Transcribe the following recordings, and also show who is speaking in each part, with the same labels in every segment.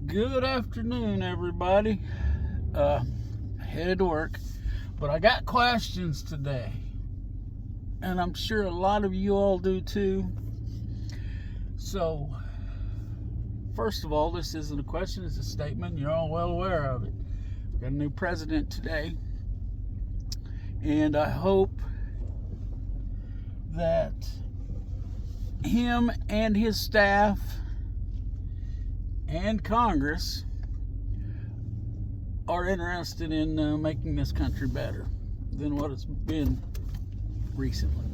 Speaker 1: Good afternoon, everybody. Headed to work, but I got questions today, and I'm sure a lot of you all do too. So, first of all, this isn't a question, it's a statement. You're all well aware of it. We've got a new president today, and I hope that him and his staff and Congress are interested in making this country better than what it's been recently.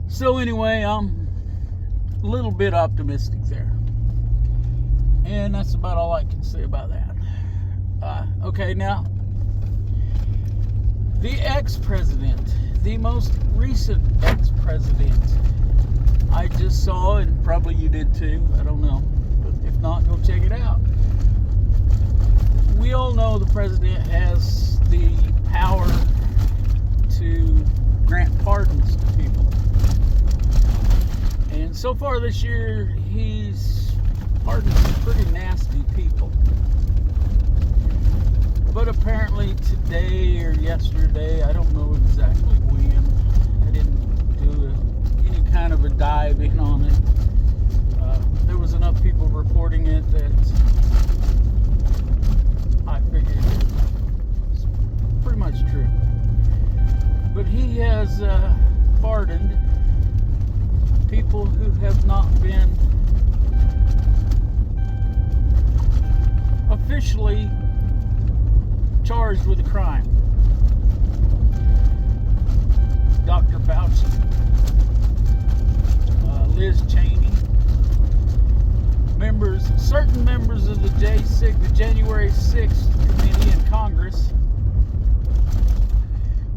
Speaker 1: So anyway, I'm a little bit optimistic there, and that's about all I can say about that. Okay, now the ex-president, the most recent ex-president, I just saw, and probably you did too, I don't know, but if not, go check it out. We all know the president has the power to grant pardons to people. And so far this year, he's pardoned some pretty nasty people. But apparently today or yesterday, I don't know exactly when, I didn't do any kind of a dive in on it. There was enough people reporting it that I figured it was pretty much true. But he has pardoned people who have not been officially charged with a crime. Dr. Fauci, Liz Cheney, certain members of the January 6th committee in Congress,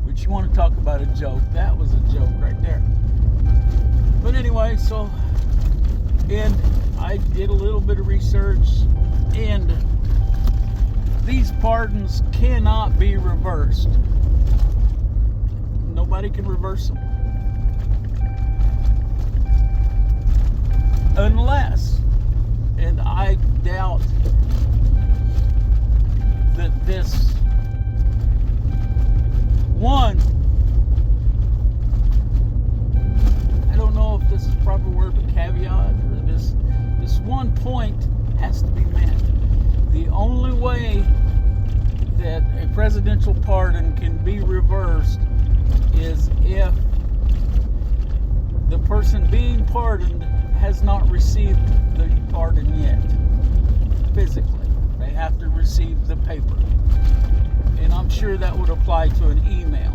Speaker 1: which you want to talk about a joke. That was a joke right there. But anyway, and I did a little bit of research, and these pardons cannot be reversed. Nobody can reverse them. Unless, and I doubt that this one, I don't know if this is the proper word, but caveat, or this one point has to be met. The only way that a presidential pardon can be reversed is if the person being pardoned has not received the pardon yet, physically. They have to receive the paper. And I'm sure that would apply to an email.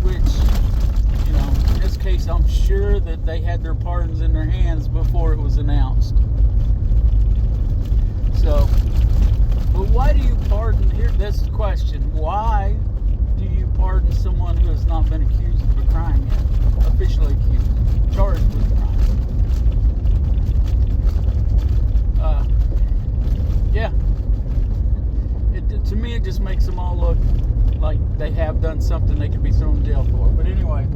Speaker 1: Which, in this case, I'm sure that they had their pardons in their hands before it was announced. So, but why do you pardon, this question, why do you pardon someone who has not been accused of a crime yet? Officially accused, charged with a crime? Yeah. To me, it just makes them all look like they have done something they could be thrown in jail for. But anyway,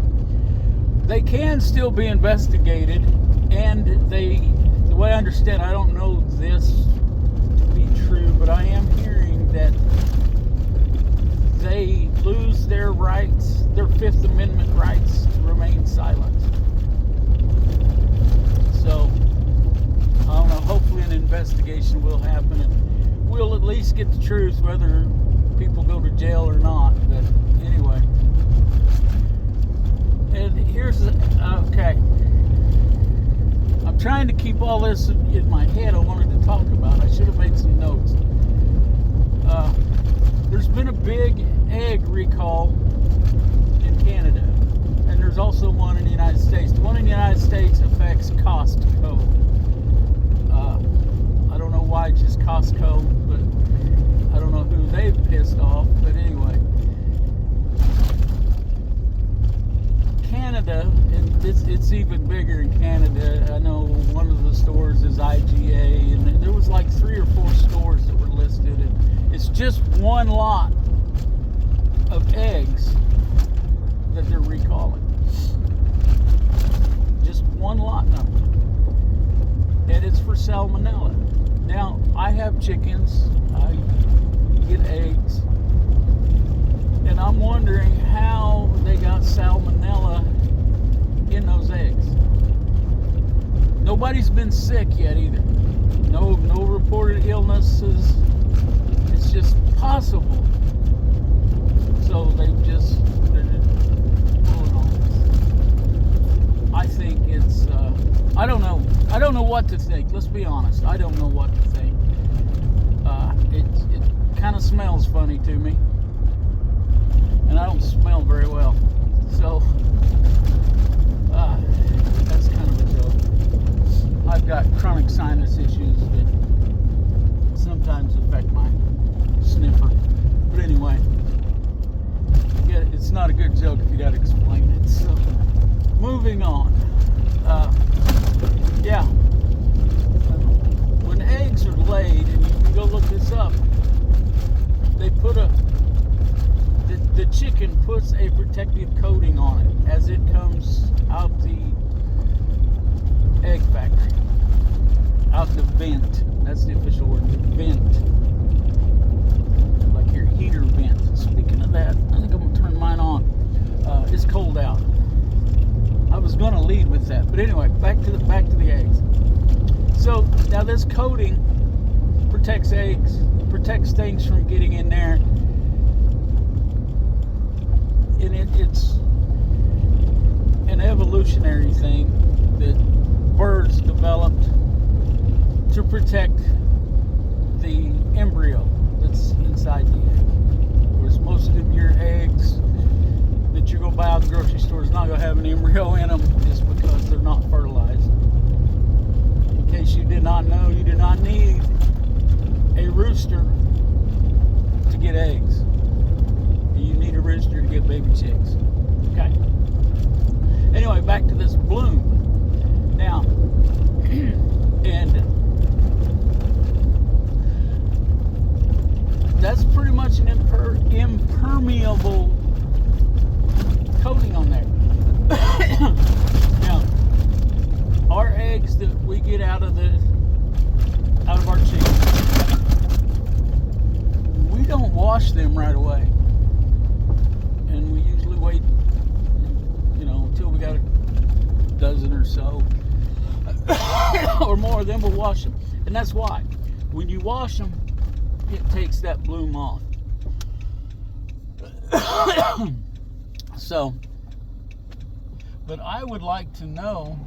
Speaker 1: they can still be investigated, and the way I understand, I don't know this to be true, but I am hearing that they lose their rights, their Fifth Amendment rights to remain silent. So, I don't know, hopefully an investigation will happen and we'll at least get the truth, whether people go to jail or not. But anyway, and here's okay, I'm trying to keep all this in my head I wanted to talk about. I should have made some notes. There's been a big egg recall in Canada, and there's also one in the United States. The one in the United States affects Costco. I don't know why just Costco, but I don't know who they've pissed off. But anyway, Canada, and it's even bigger in Canada. I know one of the stores is IGA, and there was like 3 or 4 stores that were listed, and it's just one lot of eggs that they're recalling. Just one lot number. And it's for for salmonella. Now, I have chickens, I get eggs, and I'm wondering how they got salmonella in those eggs. Nobody's been sick yet either. No reported illnesses. It's just possible. So they're just pulling on this. I think it's, I don't know. I don't know what to think. Let's be honest. I don't know what to think. It kind of smells funny to me. And I don't smell very well. So, that's kind of a joke. I've got chronic sinus issues that sometimes affect my sniffer. But anyway, it's not a good joke if you got to explain it. So, moving on. Yeah. When eggs are laid, and you can go look this up, they put the chicken puts a protective coating on it as it comes out the egg factory, out the vent. That's the official word, the vent, like your heater vent. Speaking of that, I think I'm gonna turn mine on. It's cold out. I was gonna lead with that, but anyway, back to the eggs. So now this coating protects eggs, protects things from getting in there. And it's an evolutionary thing that birds developed to protect the embryo that's inside the egg. Whereas most of your eggs that you're going to buy out at the grocery store is not going to have an embryo in them just because they're not fertilized. In case you did not know, you do not need a rooster to get eggs. You need a rooster to get baby chicks. Okay. Anyway, back to this bloom. Now, and that's pretty much an impermeable coating on there. Now, our eggs that we get out of our chickens, we don't wash them right away. And we usually wait, until we got a dozen or so or more of them, we'll wash them. And that's why when you wash them, it takes that bloom off. So, but I would like to know,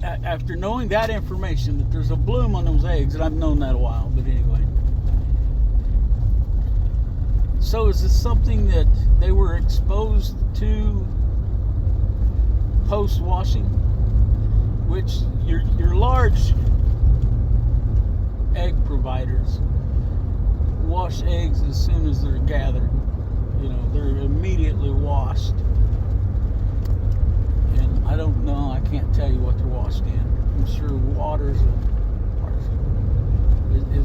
Speaker 1: after knowing that information, that there's a bloom on those eggs, and I've known that a while, but anyway. So is this something that they were exposed to post-washing? Which your large egg providers wash eggs as soon as they're gathered. They're immediately washed. And I don't know, I can't tell you what they're washed in. I'm sure water is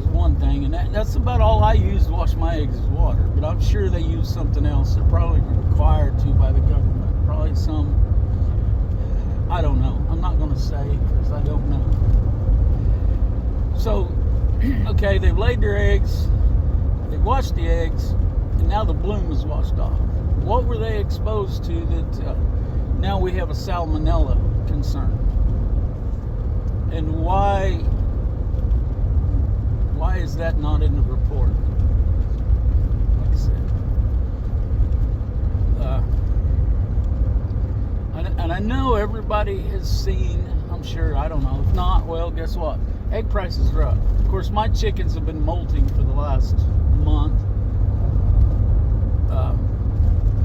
Speaker 1: one thing, and that's about all I use to wash my eggs is water. But I'm sure they use something else. They're probably required to by the government. Probably some, I don't know. I'm not going to say because I don't know. So, okay, they've laid their eggs, they've washed the eggs, and now the bloom is washed off. What were they exposed to that now we have a salmonella concern? And why is that not in the report? Like I said. And I know everybody has seen, I'm sure, I don't know. If not, well, guess what? Egg prices are up. Of course, my chickens have been molting for the last month.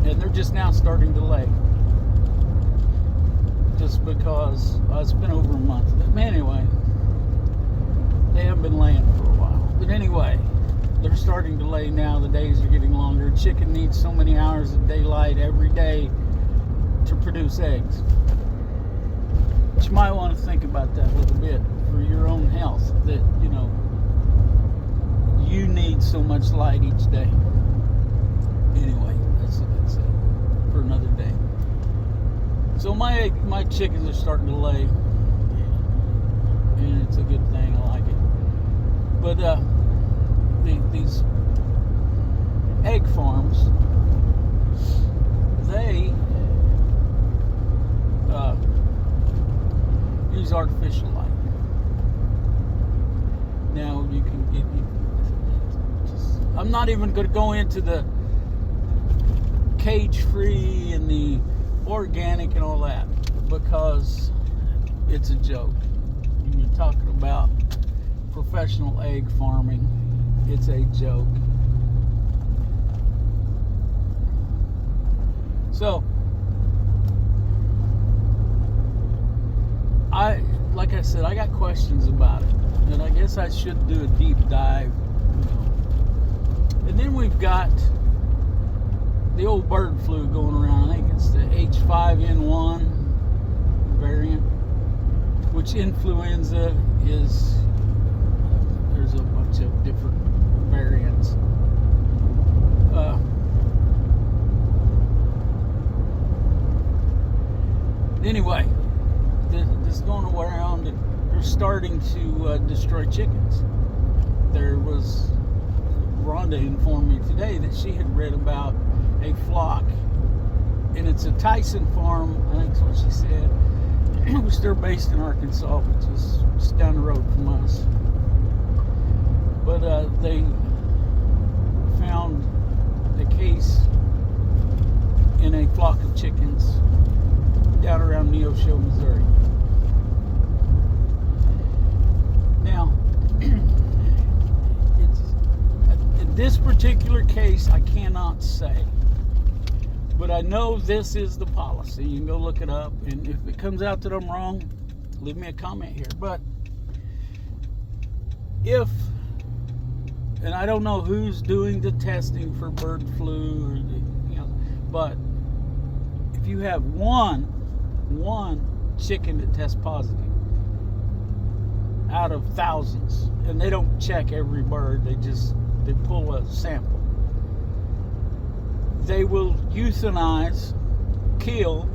Speaker 1: And they're just now starting to lay. Just because it's been over a month. Anyway, they haven't been laying for a while. But anyway, they're starting to lay now. The days are getting longer. A chicken needs so many hours of daylight every day to produce eggs. But you might want to think about that a little bit for your own health, that you need so much light each day. Anyway, that's it for another day. So my chickens are starting to lay, and it's a good thing. I like it. But these egg farms, they use artificial light. Now you can get. I'm not even going to go into the cage-free and the organic and all that, because it's a joke. When you're talking about professional egg farming, it's a joke. So like I said, I got questions about it, and I guess I should do a deep dive, you know. And then we've got the old bird flu going around. I think it's the H5N1 variant, which influenza is. There's a bunch of different variants. Anyway, this going around, and they're starting to destroy chickens. There was Rhonda informed me today that she had read about a flock, and it's a Tyson farm, I think that's what she said, which they're based in Arkansas, which is just down the road from us. But they found a case in a flock of chickens down around Neosho, Missouri. Now, in this particular case, I cannot say, but I know this is the policy. You can go look it up, and if it comes out that I'm wrong, leave me a comment here. But and I don't know who's doing the testing for bird flu, or but if you have one chicken that tests positive out of thousands, and they don't check every bird, they pull a sample, they will euthanize, kill,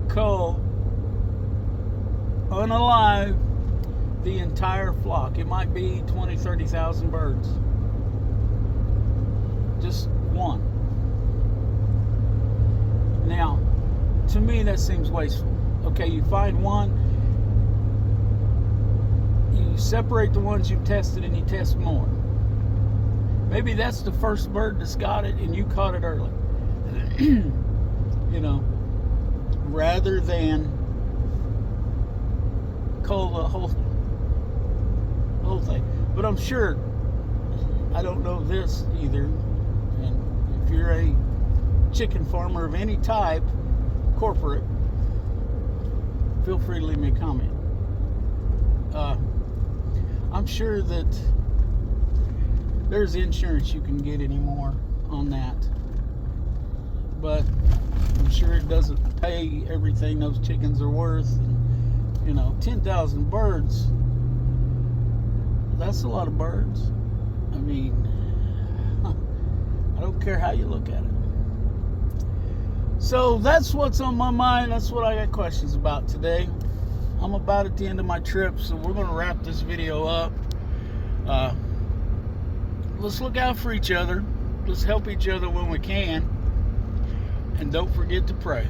Speaker 1: cull, unalive the entire flock. It might be 20, 30,000 birds. Just one. Now, to me, that seems wasteful. Okay, you find one, you separate the ones you've tested, and you test more. Maybe that's the first bird that's got it, and you caught it early. You know, rather than cull the whole thing. But I'm sure, I don't know this either, and if you're a chicken farmer of any type, corporate, feel free to leave me a comment. I'm sure that there's insurance you can get anymore on that, but I'm sure it doesn't pay everything those chickens are worth. And, 10,000 birds, that's a lot of birds. I mean, I don't care how you look at it. So that's what's on my mind. That's what I got questions about today. I'm about at the end of my trip, so we're going to wrap this video up. Let's look out for each other. Let's help each other when we can. And don't forget to pray.